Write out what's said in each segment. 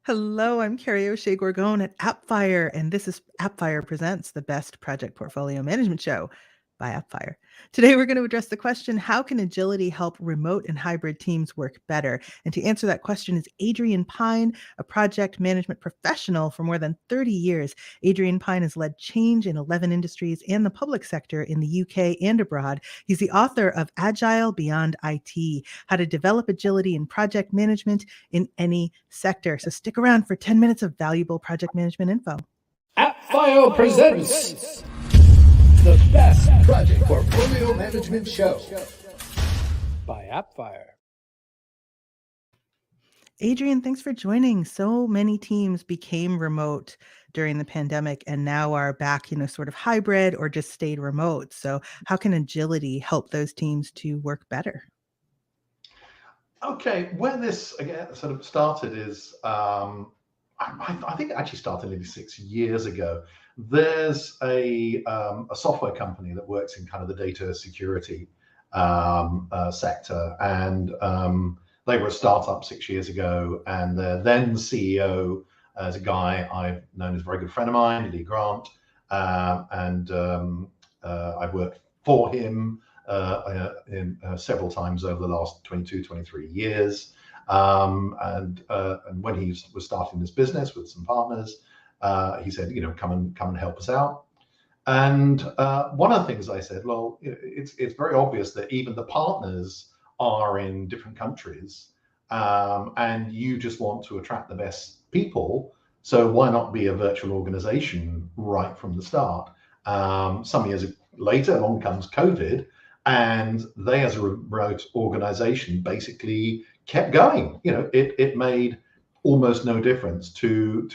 Hello, I'm Carrie O'Shea Gorgon at Appfire, and this is Appfire Presents, the best project portfolio management show by Appfire. Today, we're going to address the question, how can agility help remote and hybrid teams work better? And to answer that question is Adrian Pyne, a project management professional for more than 30 years. Adrian Pyne has led change in 11 industries and the public sector in the UK and abroad. He's the author of Agile Beyond IT, How to Develop Agility in Project Management in Any Sector. So stick around for 10 minutes of valuable project management info. Appfire Presents, the best project portfolio management show by Appfire. Adrian, thanks for joining. So many teams became remote during the pandemic and now are back, sort of hybrid or just stayed remote. So how can agility help those teams to work better? Okay, where this again sort of started is, I think it actually started maybe 6 years ago. There's a software company that works in kind of the data security sector, and they were a startup 6 years ago, and their then CEO is a guy I've known as a very good friend of mine, Lee Grant, and I've worked for him several times over the last 22, 23 years. And when he was starting this business with some partners, he said, come and help us out. And one of the things I said, well, it's very obvious that even the partners are in different countries, and you just want to attract the best people. So why not be a virtual organization right from the start? Some years later, along comes COVID, and they, as a remote organization, basically kept going. It made almost no difference to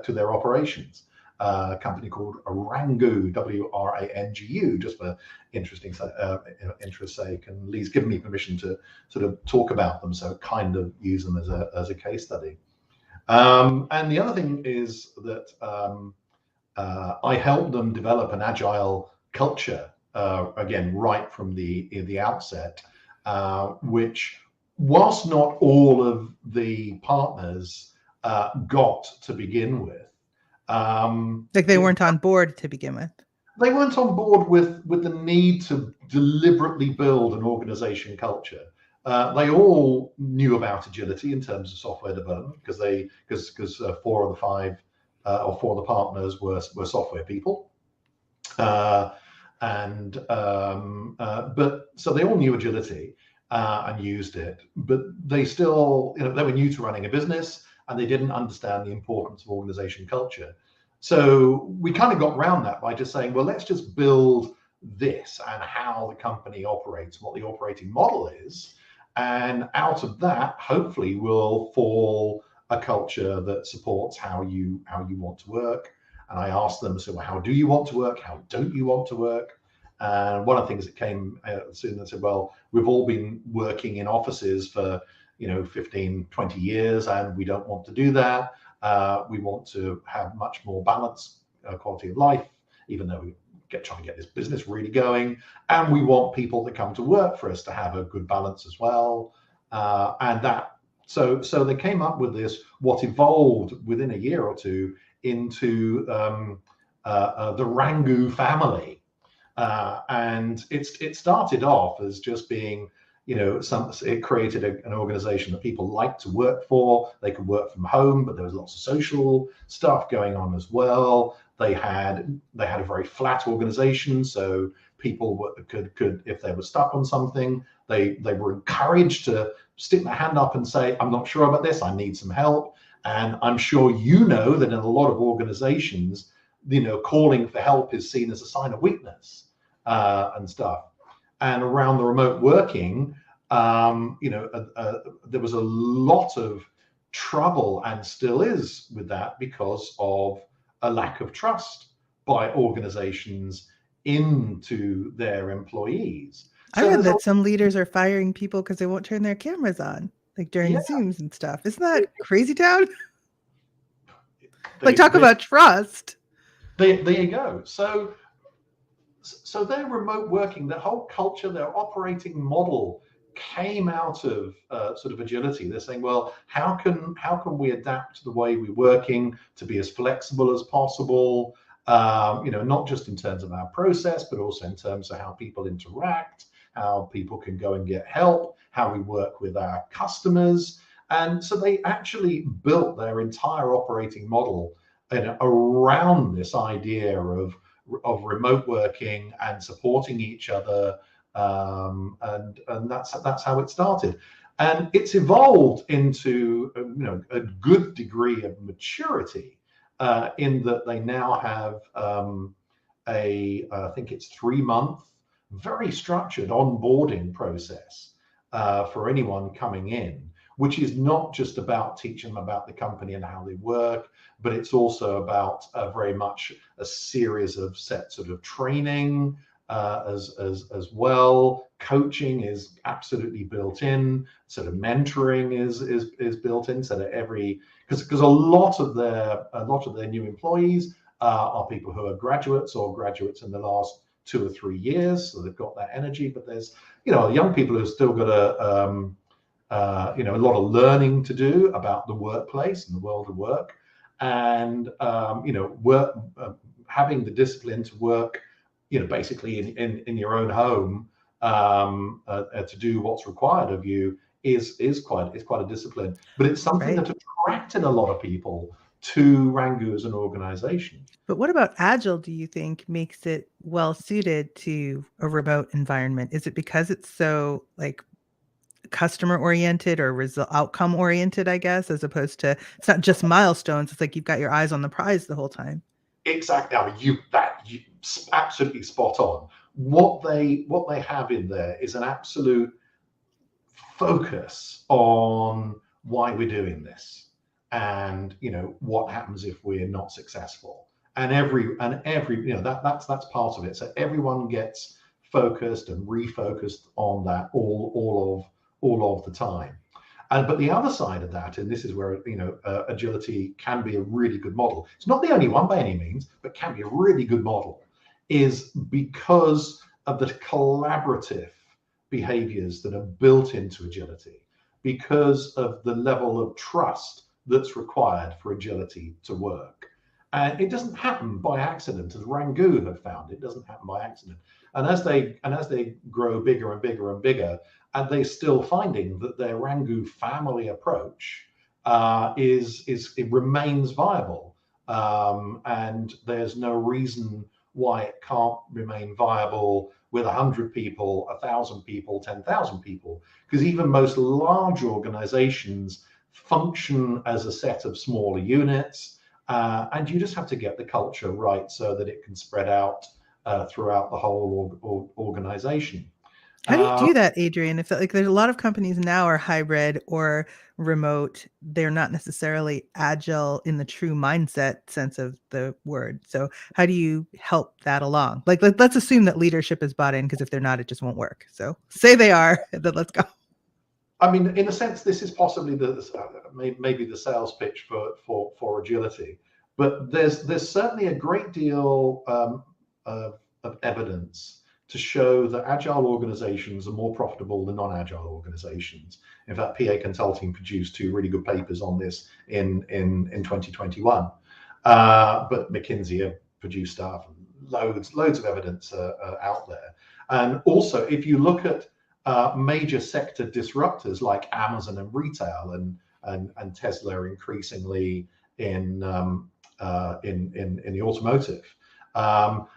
their operations. A company called Rangu, WRANGU, just for interest's sake. And Lee's given me permission to sort of talk about them, so kind of use them as a case study. And the other thing is that I helped them develop an agile culture, again, right from the outset, which, whilst not all of the partners got to begin with, like they weren't on board to begin with. They weren't on board with the need to deliberately build an organization culture. They all knew about agility in terms of software development because 4 of the 5 or 4 of the partners were software people. But so they all knew agility and used it, but they still, they were new to running a business and they didn't understand the importance of organization culture. So we kind of got around that by just saying, well, let's just build this and how the company operates, what the operating model is. And out of that, hopefully will fall a culture that supports how you want to work. And I asked them, so how do you want to work? How don't you want to work? And one of the things that came soon, they said, well, we've all been working in offices for 15, 20 years, and we don't want to do that. We want to have much more balanced quality of life, even though we trying to get this business really going. And we want people that come to work for us to have a good balance as well. So they came up with this, what evolved within a year or two into the Rangu family. And it started off as just being, it created an organization that people liked to work for. They could work from home, but there was lots of social stuff going on as well. They had a very flat organization, so people could if they were stuck on something, they were encouraged to stick their hand up and say, I'm not sure about this, I need some help. And I'm sure that in a lot of organizations, calling for help is seen as a sign of weakness and stuff. And around the remote working, there was a lot of trouble, and still is, with that because of a lack of trust by organizations into their employees. I read that some leaders are firing people because they won't turn their cameras on, like during Zooms and stuff. Isn't that crazy town? Talk about trust. There you go. So their remote working, their whole culture, their operating model came out of sort of agility. They're saying, well, how can we adapt the way we're working to be as flexible as possible? Not just in terms of our process, but also in terms of how people interact, how people can go and get help, how we work with our customers. And so they actually built their entire operating model around this idea of remote working and supporting each other, and that's how it started. And it's evolved into a good degree of maturity, in that they now have I think it's 3-month, very structured onboarding process for anyone coming in, which is not just about teaching them about the company and how they work, but it's also about very much a series of sets of training as well. Coaching is absolutely built in. Sort of mentoring is built in, so that because a lot of their new employees are people who are graduates or graduates in the last 2 or 3 years, so they've got that energy. But there's young people who've still got a lot of learning to do about the workplace and the world of work, and having the discipline to work, basically in your own home, to do what's required of you is quite a discipline. But it's something that attracted a lot of people to Rangoon as an organization. But what about Agile, do you think, makes it well suited to a remote environment? Is it because it's so customer oriented or outcome oriented, I guess, as opposed to, it's not just milestones. It's like you've got your eyes on the prize the whole time. Exactly. I mean, you absolutely spot on. What they have in there is an absolute focus on why we're doing this, and what happens if we're not successful. And every that's part of it. So everyone gets focused and refocused on that all of the time. But the other side of that, and this is where agility can be a really good model. It's not the only one by any means, but can be a really good model, is because of the collaborative behaviors that are built into agility, because of the level of trust that's required for agility to work. And it doesn't happen by accident, as Rangoon have found. It doesn't happen by accident. And as they grow bigger and bigger and bigger, and they're still finding that their Rangoon family approach it remains viable, and there's no reason why it can't remain viable with 100 people, 1,000 people, 10,000 people, because even most large organizations function as a set of smaller units, and you just have to get the culture right so that it can spread out throughout the whole organization. How do you do that, Adrian? If there's a lot of companies now are hybrid or remote, they're not necessarily agile in the true mindset sense of the word. So how do you help that along? Let's assume that leadership is bought in, because if they're not, it just won't work. So say they are, then let's go. I mean, in a sense, this is possibly maybe the sales pitch for agility, but there's certainly a great deal of evidence to show that agile organizations are more profitable than non-agile organizations. In fact, PA Consulting produced 2 really good papers on this in 2021. But McKinsey have produced stuff, loads of evidence out there. And also, if you look at major sector disruptors like Amazon and retail, and Tesla increasingly in the automotive,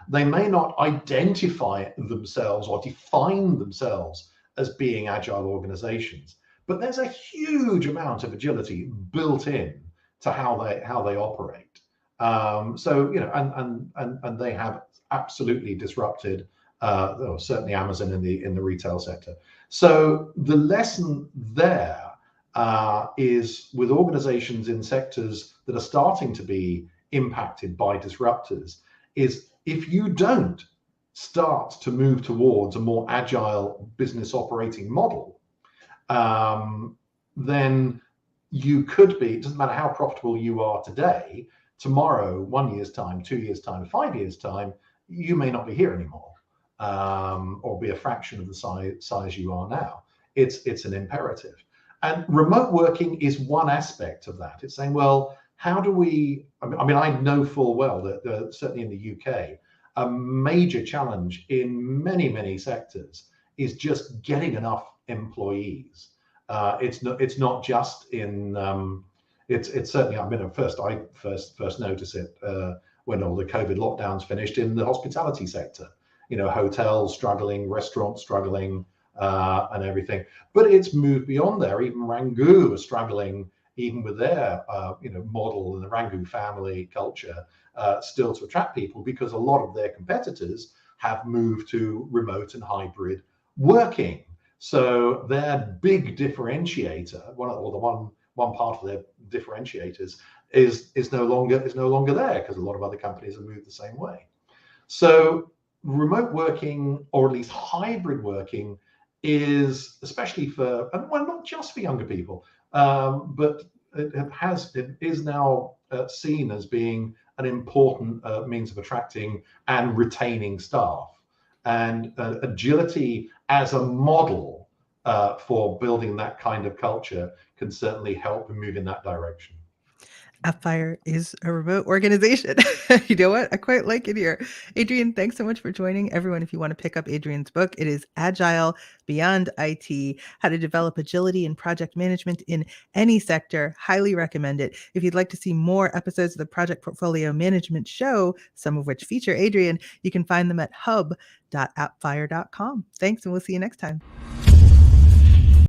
they may not identify themselves or define themselves as being agile organizations, but there's a huge amount of agility built in to how they operate. And they have absolutely disrupted, certainly Amazon in the retail sector. So the lesson there is, with organizations in sectors that are starting to be impacted by disruptors, is if you don't start to move towards a more agile business operating model, then you could be, it doesn't matter how profitable you are today, tomorrow, 1 year's time, 2 years' time, 5 years' time, you may not be here anymore, or be a fraction of the size you are now. it's an imperative. And remote working is one aspect of that. It's saying, well, how do we, I mean, I know full well that certainly in the UK, a major challenge in many sectors is just getting enough employees. It's not just in, it's certainly, I mean, I first noticed it when all the COVID lockdowns finished in the hospitality sector, hotels struggling, restaurants struggling, and everything. But it's moved beyond there. Even Rangoon are struggling, even with their model and the Rangoon family culture, still to attract people, because a lot of their competitors have moved to remote and hybrid working. So their big differentiator, one part of their differentiators is no longer there, because a lot of other companies have moved the same way. So remote working, or at least hybrid working, is especially for, well, not just for younger people, but it is now seen as being an important means of attracting and retaining staff. And agility as a model for building that kind of culture can certainly help move in that direction. Appfire is a remote organization. You know what? I quite like it here. Adrian, thanks so much for joining. Everyone, if you want to pick up Adrian's book, it is Agile Beyond IT, How to Develop Agility and Project Management in Any Sector. Highly recommend it. If you'd like to see more episodes of the Project Portfolio Management Show, some of which feature Adrian, you can find them at hub.appfire.com. Thanks, and we'll see you next time.